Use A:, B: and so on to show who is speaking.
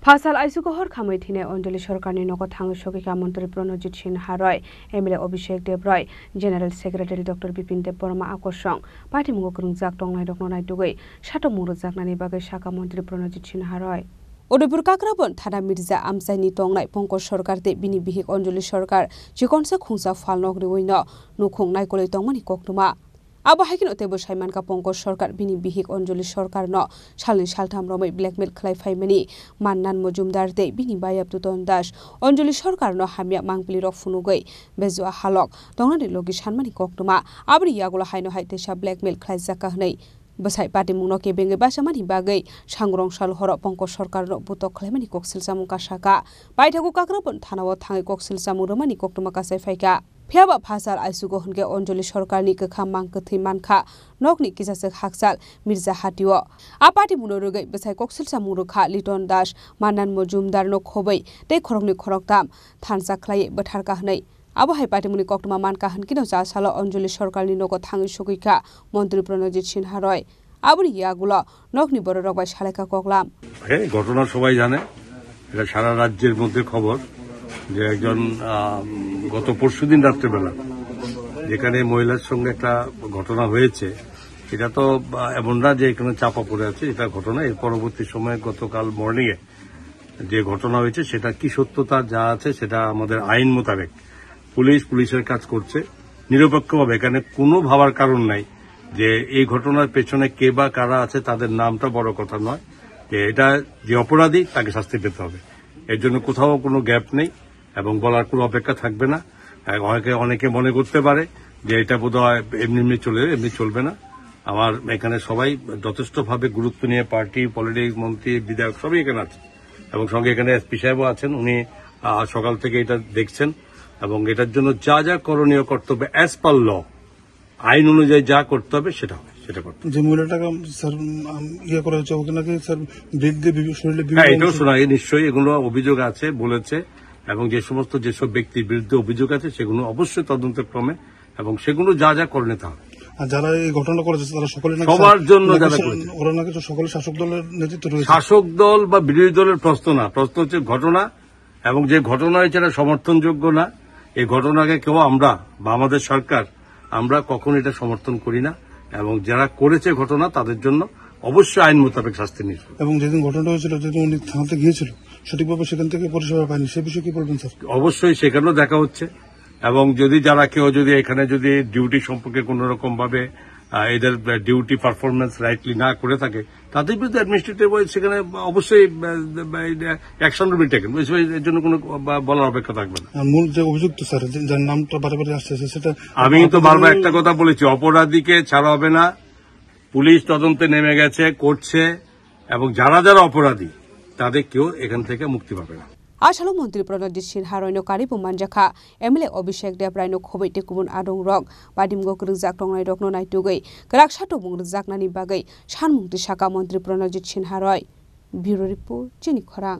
A: फासाल आइसुको हरखामै थिने अञ्जली सरकारनि नगद थाङो सकिका मन्त्री प्रणजित सिन्हा रय एमएलए अभिषेक देव रय जेनेरेल सेक्रेटारि डक्टर बिपिन देव बर्मा आकर्षण पार्टी मुगो ग्रुंजाक दंनाय दंनाय दुगै सातो मुरु जाकनानि बागै शाखा मन्त्री प्रणजित सिन्हा रय उदयपुर काक्राबन थाना मिर्जा आमसाइनि तंनाय पंकज सरकार ते बिनि बिहिक अञ्जली सरकार जिकनसा खुंसा फाल नगरि वइन नुखुं नायकलै तंमानि कक्तुमा अब हाइकिन अतेबो साइमानका पंकज सरकार बिनि बिहिक अञ्जली सरकार न सालनि सालथाम रमै ब्ल्याकमेल खलाइफाइमानि माननान मजुमदार दे बिनि बायाब तुतन दास अञ्जली सरकार न हामिया मांगपिलि रक फुनुगै बेजुआ हालक दंनानि लोगि सानमानि कक्तुमा आबरि यागुला हाइनो हाइतेसा ब्ल्याकमेल खलाइजाका हनै बसाइ पार्टी मुंनो के बेंगे बासामानि बागै सांग्रं साल हर पंकज सरकार न बुतक खलाइमानि कक्सिल सामु कासाका बाइथागु काक्राबन थानाव थाङै कक्सिल सामु रमानि कक्तुमा कासाइ फाइका फेयाबा फासाल आइसुगो हुनके अञ्जली सरकारनि कखा मांकथै मानखा नकनि किसासक हाकसाल मिर्जा हाटिव आ पार्टी मुनोरुगै बसाइ कक्सिल सामुरुखा लिटन दास माननान मजुमदार न खोबै तै खरकनि खरकताम थानसा खलाइ बथारका हनै अब हाइ पार्टी मुनि कक्तुमा मानका हनकिनो जासाल अञ्जली सरकारनि नगद थाङै सकिका मन्त्री प्रणजित सिन्हा रय आबरि यागुला नकनि बড় রকবাই শালেকা কগলাম
B: ঘটনা সবাই জানে এটা সারা রাজ্যের মধ্যে খবর যে একজন গত পরশুদিন রাত্রেবেলা যেখানে মহিলার সঙ্গে একটা ঘটনা হয়েছে এটা তো এমন না যে এখানে চাপা পড়ে আছে এটা ঘটনা এর পরবর্তী সময়ে গতকাল মর্নিং এ যে ঘটনা হয়েছে সেটা কি সত্যতা যা আছে সেটা আমাদের আইন মোতাবেক পুলিশের কাজ করছে নিরপেক্ষভাবে এখানে কোনো ভাবার কারণ নাই যে এই ঘটনার পেছনে কে বা কারা আছে তাদের নামটা বড় কথা নয় যে এটা যে অপরাধী তাকে শাস্তি পেতে হবে এর জন্য কোথাও কোনো গ্যাপ নেই এবং বলার কোনো অপেক্ষা থাকবে না অনেকে মনে করতে পারে যে এটা বোধহয় এমনি চলবে না আমার এখানে সবাই যথেষ্টভাবে গুরুত্ব নিয়ে পার্টি পলিটিক্স মন্ত্রী বিধায়ক সবই এখানে আছে এবং সঙ্গে এখানে এসপি সাহেবও আছেন উনি সকাল থেকে এটা দেখছেন এবং এটার জন্য যা যা করণীয় কর্তব্য অ্যাজ পার ল আইন অনুযায়ী যা করতে হবে সেটা হবে সেটা করতে
C: যে মহিলাটাকে স্যার ইয়ে করা হচ্ছে ওকে নাকি স্যার
B: এটাও শোনা নিশ্চয়ই এগুলো অভিযোগ আছে বলেছে এবং যেসব ব্যক্তির বিরুদ্ধে অভিযোগ আছে সেগুলো অবশ্যই তদন্তের ক্রমে এবং সেগুলো যা যা করে নিতে হবে
C: আর যারা এই ঘটনা করেছে তারা সকলে
B: সবার জন্য যারা করেছে
C: ওরা নাকি সকলে শাসক দলের নেতৃত্ব রয়েছে
B: শাসক দল বা বিরোধী দলের প্রশ্ন না প্রশ্ন হচ্ছে ঘটনা এবং যে ঘটনা হয়েছে এটা সমর্থনযোগ্য না এই ঘটনাকে কেউ আমরা বা আমাদের সরকার আমরা কখনো এটা সমর্থন করি না এবং যারা করেছে ঘটনা তাদের জন্য অবশ্যই আইন মোতাবেক শাস্তি নিয়ে
C: এবং যেদিন ঘটনাটা হয়েছিল যেদিন উনি থানাতে গিয়েছিল সঠিকভাবে সেখান থেকে পরিষেবা পায়নি সে বিষয়ে কি বলবেন স্যার
B: অবশ্যই সেখানেও দেখা হচ্ছে এবং যদি যারা কেউ যদি এখানে যদি ডিউটি সম্পর্কে কোন রকম ভাবে এদের ডিউটি পারফরমেন্স রাইটলি না করে থাকে তাদের বিরুদ্ধে অ্যাডমিনিস্ট্রেটিভ সেখানে অবশ্যই অ্যাকশন উইল বি টেকেন এর জন্য কোনো বলার অপেক্ষা থাকবে না
C: মূল যে অভিযুক্ত স্যার যার নামটা বারে আসছে সেটা
B: আমি তো বারবার একটা কথা বলেছি অপরাধীকে ছাড়া হবে না পুলিশ তদন্তে নেমে গেছে করছে এবং যারা যারা অপরাধী তাদের কেউ এখান থেকে মুক্তি পাবে না
A: आसालो मन्त्री प्रणजित सिन्हा रयनो कारिबो मानजाखा एमएलए अभिषेक देव रायनो खोबै टेकुबुन आदं रक बादिमगो ग्रुजाक दंनाय रकनो नायटुगै ग्राक सातो बुं जाकनानि बागै सानमुंति शाखा मन्त्री प्रणजित सिन्हा रय ब्युरो रिपोर्ट चिनि खरां।